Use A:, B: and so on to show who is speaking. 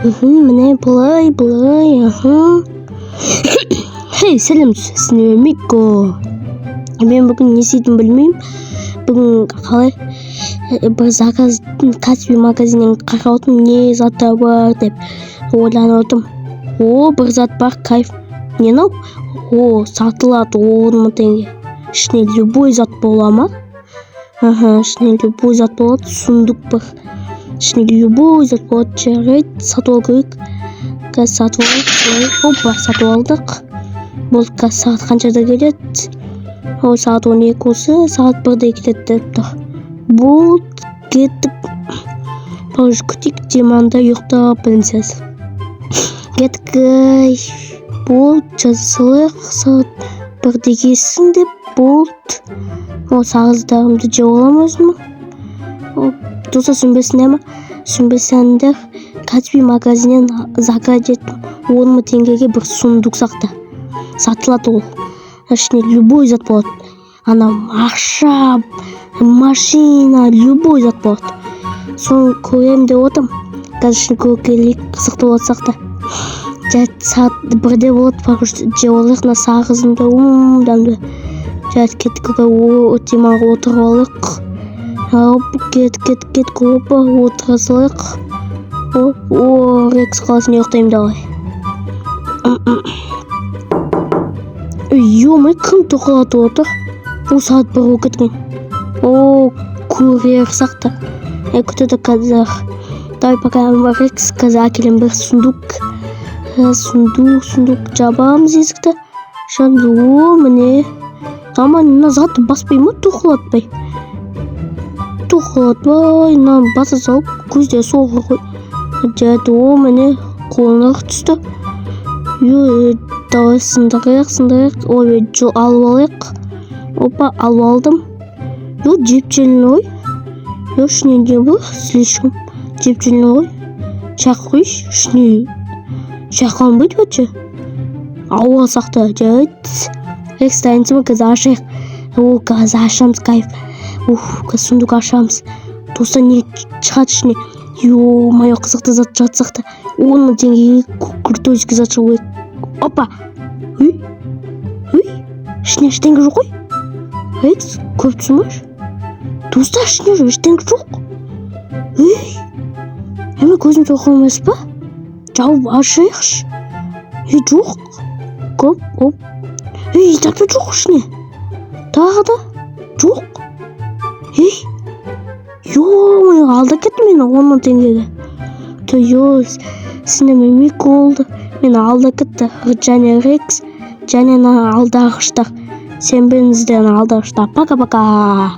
A: Міне былай. Хей, сәлем, сізге Мико. Мен бүгін не істейтінін білмеймін. Бүгін қалай бір заказ Каспий магазиннен қарап отырмын, не заттар бар деп ойланып отырмын. Бір зат бар, кайф. Не мынау? Сатылады 10 мың теңге. Ішіне любой зат бола ма? Ішіне любой зат болады, сундук бар. Ішіне любой зат болады, жарайды, сатып алу керек. Қазір сатып алдық. Сатып алдық. Бұл қазір сағат қаншада келеді? Сағат 12 осы, сағат 1-де келеді деп тұр. Бұл кеттік. Күтейік, деманда ұйықтап білінсіз. Кеттік. Бұл жазылық сағат 1-де келсін деп болды. Сағыздарымды жеп аламын өзім. Доса сүнбесендер Каспий магазиннен заказ еттім. 10 мың теңгеге бір сундук сатылады ол. Ішіне любой зат болады. Ақша, машина, любой зат болады. Соны көрем деп отырмын. Қазір ішіне көргелік қызықты болады сақта. Сағат 1-де болады, жеп алайық сағызымды. Кеттік өтемаға отырып алайық. Кеттік отырасылық. Рекс қаласында ұйықтаймын давай. Ё-май, кім тоқылатып отыр? Сағат 1 болып кеткен. Көрер сақты. Күтеді қазір. Давай пока Рекс қазір әкелем бір сундук жабамыз есікті. Міне. Мына затты баспай ма? Тоқылатпай. Баса салып, көзде соғы қой. Міне қолына түсті. Давай сындырайық. Алып алайық. Алып алдым. Жеп желін ой. Ішіне не бұл? Слишком. Жеп желін ой. Шақ қойш. Ішіне шаққанбайды өтші. Ауа сақты. Рекс дайынсымы қазір ашайық. Қазір ашамыз кайф. Қазір сундук ашамыз. Доста не шығады ішіне. Ё-майо, қызықты зат шығады сақты. 10 мың теңгеге күртөзгі зат шығу керек. Ішіне ештеңе жоқ қой. Рекс, көп түсінбеш? Доста ішіне ештеңе жоқ. Әме көзім соқыр емес па? Жауып ашайықшы. Жоқ. Көп. Тапты жоқ ішіне. Тағы да жоқ. Алда кетті мені 10 мың теңгеге. Сінеме Мико олды. Мені алда кетті. Және Рекс, және алдағыштар. Сен біліңізден алдағыштар. Пока-пока.